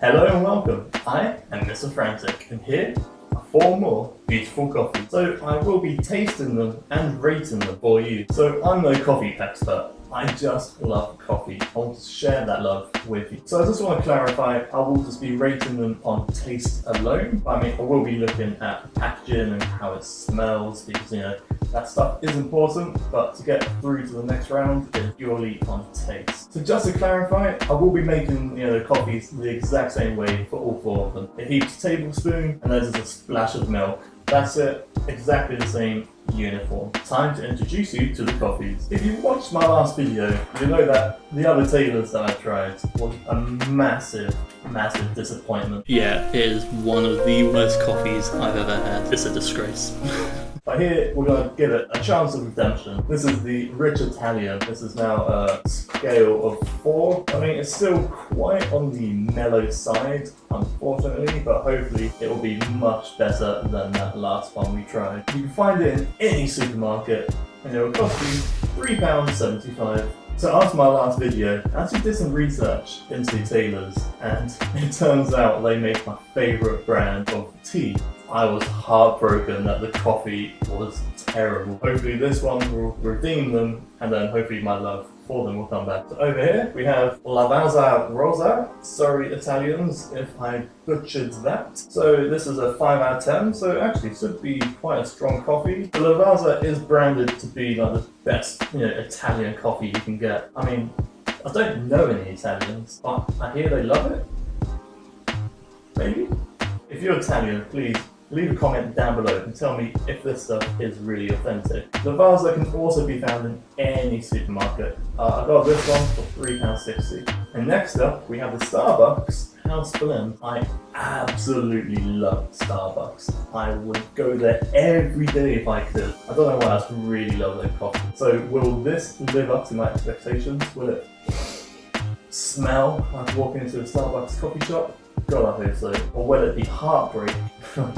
Hello and welcome. I am Mr. Frantic, and here are 4 more beautiful coffees. So I will be tasting them and rating them for you. So I'm no coffee expert. I just love coffee. I want to share that love with you. So I just want to clarify, I will just be rating them on taste alone. I mean, I will be looking at packaging and how it smells because, that stuff is important, but to get through to the next round is purely on taste. So just to clarify, I will be making the coffees the exact same way for all 4 of them. A heaped tablespoon and there's just a splash of milk. That's it, exactly the same uniform. Time to introduce you to the coffees. If you watched my last video, you know that the other tailors that I tried was a massive disappointment. Yeah, it is one of the worst coffees I've ever had. It's a disgrace. But here we're going to give it a chance of redemption. This is the Rich Italian. This is now a scale of 4. I mean, it's still quite on the mellow side, unfortunately, but hopefully it will be much better than that last one we tried. You can find it in any supermarket and it will cost you £3.75. So after my last video, I actually did some research into tailors and it turns out they make my favourite brand of tea. I was heartbroken that the coffee was terrible. Hopefully this one will redeem them and then hopefully my love for them will come back. So over here we have Lavazza Rosa. Sorry Italians if I butchered that. So this is a 5 out of 10, so it actually should be quite a strong coffee. The Lavazza is branded to be like the best Italian coffee you can get. I mean, I don't know any Italians, but I hear they love it. Maybe? If you're Italian, please leave a comment down below and tell me if this stuff is really authentic. Lavazza can also be found in any supermarket. I got this one for £3.60. And next up, we have the Starbucks House Blend. I absolutely love Starbucks. I would go there every day if I could. I don't know why, I just really love their coffee. So will this live up to my expectations? Will it smell like walking into a Starbucks coffee shop? God, I hope so. Or will it be heartbreak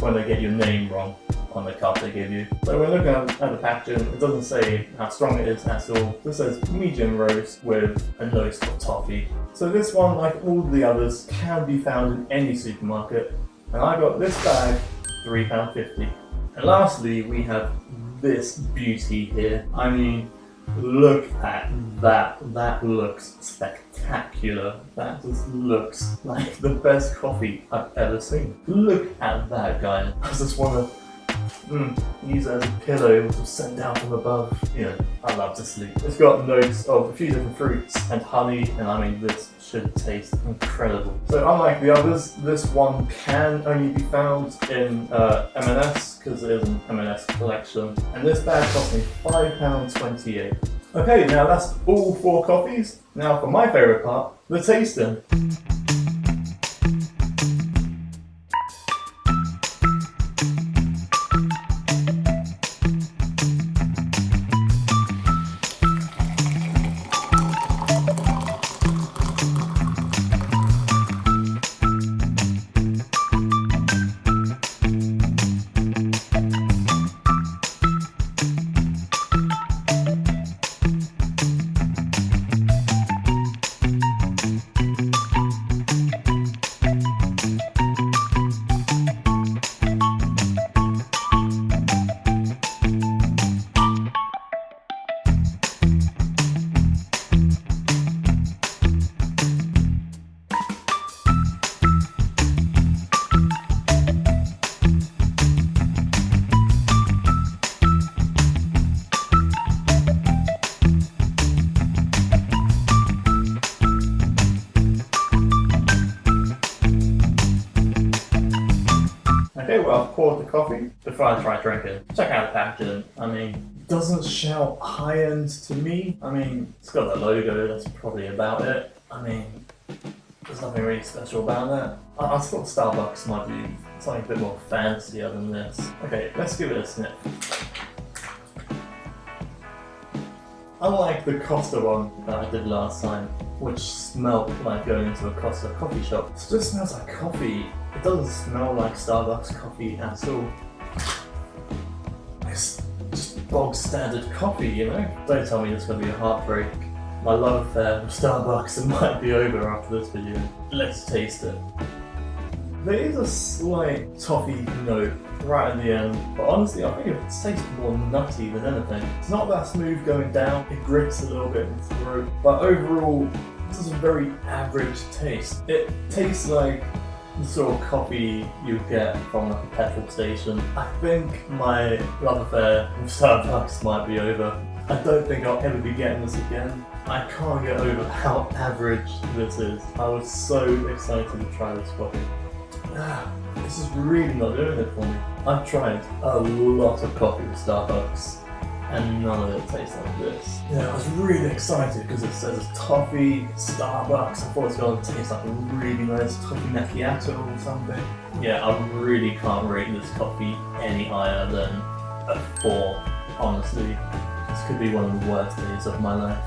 when they get your name wrong on the cup they give you? So we're looking at the packaging. It doesn't say how strong it is at all. This says medium roast with a note of toffee. So this one, like all the others, can be found in any supermarket. And I got this bag, £3.50. And lastly, we have this beauty here. I mean, look at that. That looks spectacular. That just looks like the best coffee I've ever seen. Look at that, guys. I just want to use it as a pillow to send down from above. I love to sleep. It's got notes of a few different fruits and honey, and I mean, this should taste incredible. So unlike the others, this one can only be found in M&S because it is an M&S Collection. And this bag cost me £5.28. Okay, now that's all 4 coffees. Now for my favourite part, the tasting. Okay, well, I've poured the coffee before I try drinking. Check out the packaging. I mean, it doesn't shout high-end to me. I mean, it's got the logo, that's probably about it. I mean, there's nothing really special about that. I thought Starbucks might be something a bit more fancier than this. Okay, let's give it a sniff. Unlike the Costa one that I did last time, which smelled like going into a Costa coffee shop, it just smells like coffee. It doesn't smell like Starbucks coffee at all. It's just bog standard coffee, Don't tell me it's going to be a heartbreak. My love affair with Starbucks might be over after this video. Let's taste it. There is a slight toffee note right at the end, but honestly I think it tastes more nutty than anything. It's not that smooth going down, it grips a little bit in the throat, but overall this is a very average taste. It tastes like the sort of coffee you get from like a petrol station. I think my love affair with Starbucks might be over. I don't think I'll ever be getting this again. I can't get over how average this is. I was so excited to try this coffee. This is really not doing it for me. I've tried a lot of coffee with Starbucks and none of it tastes like this. Yeah, I was really excited because it says toffee, Starbucks. I thought it was going to taste like a really nice toffee macchiato or something. Yeah, I really can't rate this coffee any higher than a 4, honestly. This could be one of the worst days of my life.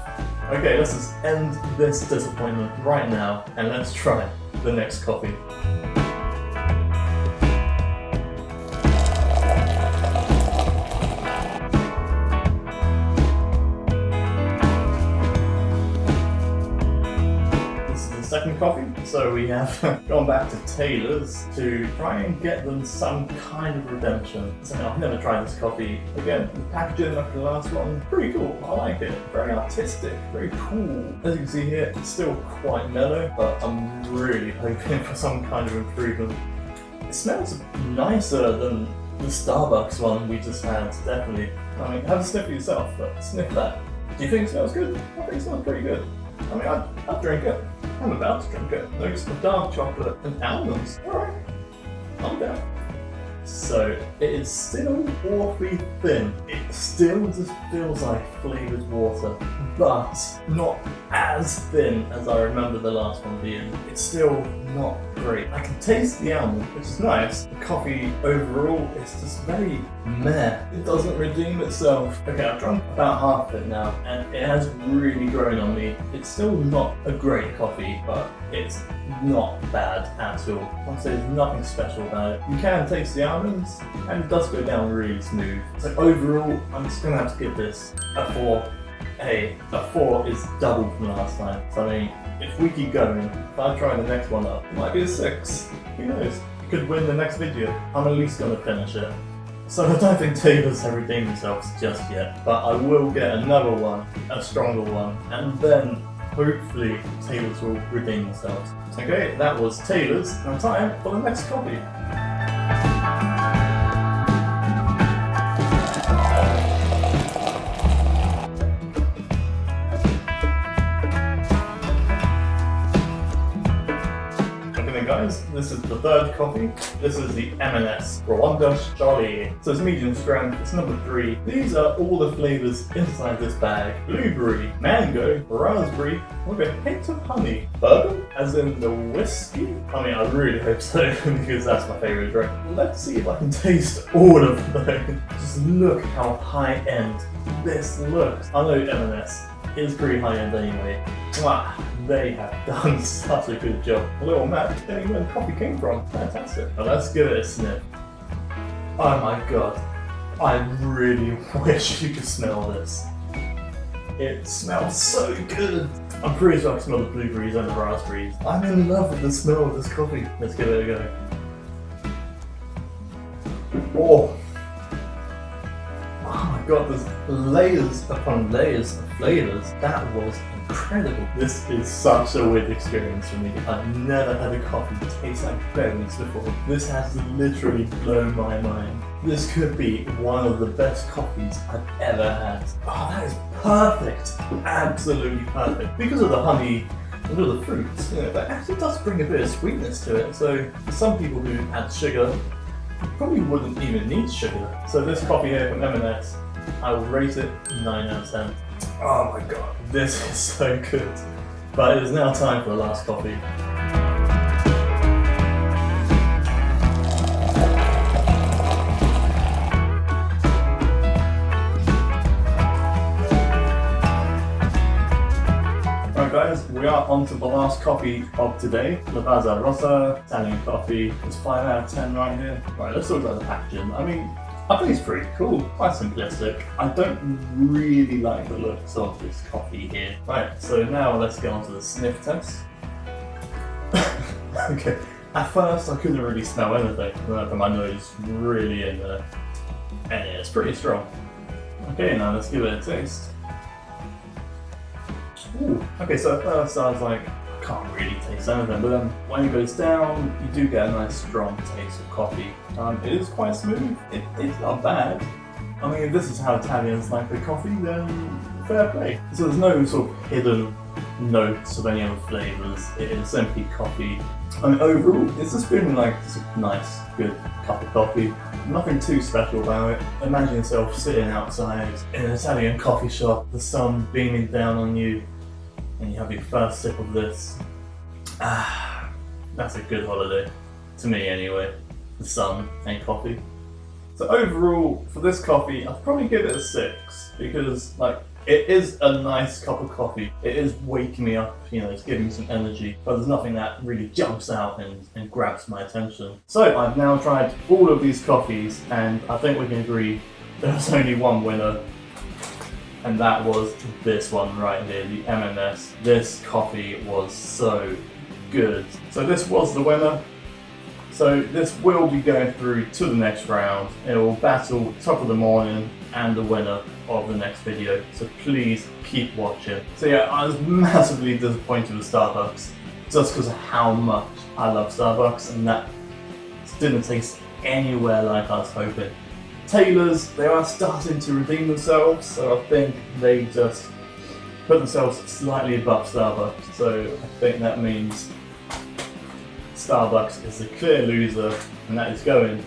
Okay, let's just end this disappointment right now and let's try the next coffee. Second coffee, so we have gone back to Taylor's to try and get them some kind of redemption. So I've never tried this coffee. Again, the packaging like the last one, pretty cool, I like it. Very artistic, very cool. As you can see here, it's still quite mellow, but I'm really hoping for some kind of improvement. It smells nicer than the Starbucks one we just had, definitely. I mean, have a sniff for yourself, but sniff that. Do you think it smells good? I think it smells pretty good. I mean, I'd drink it. I'm about to drink it. There's some dark chocolate and almonds. Alright, I'm down. So, it is still awfully thin. It still just feels like flavoured water, but not as thin as I remember the last one being. It's still not great. I can taste the almond, which is nice. The coffee overall is just very meh. It doesn't redeem itself. Okay, I've drunk about half of it now, and it has really grown on me. It's still not a great coffee, but it's not bad at all. Like I say, there's nothing special about it. You can taste the almonds, and it does go down really smooth. So overall, I'm just gonna have to give this a 4. Hey, a 4 is double from last time. So I mean, if we keep going, if I try the next one up, it might be a 6. Who knows? You could win the next video. I'm at least gonna finish it. So I don't think Taylor's have redeemed themselves just yet, but I will get another one, a stronger one, and then hopefully Taylor's will redeem themselves. Okay, that was Taylor's. Now time for the next copy. Guys, this is the third coffee. This is the M&S Lavazza. So it's medium strength, it's number 3. These are all the flavours inside this bag. Blueberry, mango, raspberry, with a hint of honey. Bourbon, as in the whiskey? I mean, I really hope so, because that's my favourite drink. Let's see if I can taste all of those. Just look how high-end this looks. I know M&S is pretty high-end anyway. Wow, they have done such a good job. A little map telling where the coffee came from. Fantastic. Now let's give it a sniff. Oh my god. I really wish you could smell this. It smells so good. I'm pretty sure I can smell the blueberries and the raspberries. I'm in love with the smell of this coffee. Let's give it a go. Oh. Oh my god, there's layers upon layers of flavours. That was incredible. This is such a weird experience for me. I've never had a coffee that tastes like berries before. This has literally blown my mind. This could be one of the best coffees I've ever had. Oh, that is perfect. Absolutely perfect. Because of the honey and all the fruits, you know, that actually does bring a bit of sweetness to it. So for some people who add sugar, probably wouldn't even need sugar. So this coffee here from M&S, I will rate it 9 out of 10. Oh my god, this is so good. But it is now time for the last coffee. Right guys, we are on to the last coffee of today. Lavazza Rossa, Italian coffee. It's 5 out of 10 right here. Right, let's talk about the packaging. I mean, I think it's pretty cool, quite simplistic. I don't really like the looks of this coffee here. Right, so now let's get on to the sniff test. Okay, at first I couldn't really smell anything, then I put my nose really in there, and it's pretty strong. Okay, now let's give it a taste. Ooh. Okay, so at first I was like, I can't really taste anything, but then when it goes down, you do get a nice strong taste of coffee. It is quite smooth, it's not bad. I mean, if this is how Italians like their coffee, then fair play. So there's no sort of hidden notes of any other flavours, it is simply coffee. I mean, overall, it's just been like just a nice, good cup of coffee. Nothing too special about it. Imagine yourself sitting outside in an Italian coffee shop, the sun beaming down on you, and you have your first sip of this. Ah, that's a good holiday. To me anyway. The sun and coffee. So overall, for this coffee, I'd probably give it a 6, because like, it is a nice cup of coffee. It is waking me up, you know, it's giving me some energy, but there's nothing that really jumps out and grabs my attention. So I've now tried all of these coffees, and I think we can agree there's only one winner, and that was this one right here, the M&S. This coffee was so good. So this was the winner. So this will be going through to the next round. It will battle top of the morning and the winner of the next video. So please keep watching. So yeah, I was massively disappointed with Starbucks just because of how much I love Starbucks, and that didn't taste anywhere like I was hoping. Taylor's, they are starting to redeem themselves, so I think they just put themselves slightly above Starbucks. So I think that means Starbucks is the clear loser, and that is going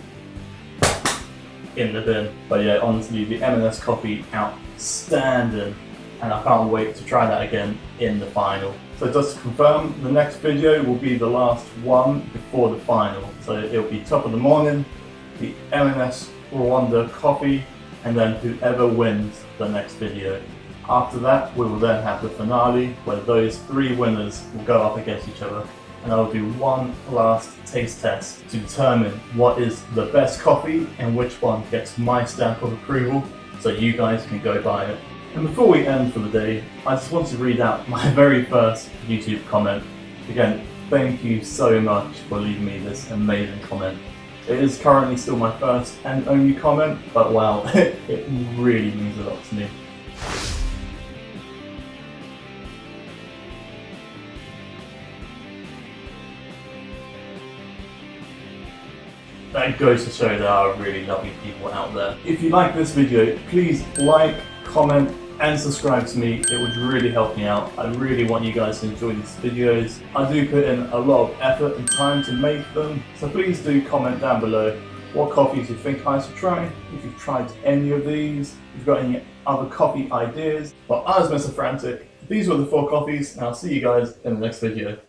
in the bin. But yeah, honestly, the M&S coffee, outstanding, and I can't wait to try that again in the final. So just to confirm, the next video will be the last one before the final. So it'll be top of the morning, the M&S Rwanda coffee, and then whoever wins the next video. After that, we will then have the finale, where those 3 winners will go up against each other, and I'll do one last taste test to determine what is the best coffee and which one gets my stamp of approval, so you guys can go buy it. And before we end for the day, I just want to read out my very first YouTube comment. Again, thank you so much for leaving me this amazing comment. It is currently still my first and only comment, but wow, it really means a lot to me. That goes to show there are really lovely people out there. If you like this video, please like, comment, and subscribe to me. It would really help me out. I really want you guys to enjoy these videos. I do put in a lot of effort and time to make them, so please do comment down below what coffees you think I should try, if you've tried any of these, if you've got any other coffee ideas. But I was Mr. Frantic. These were the 4 coffees, and I'll see you guys in the next video.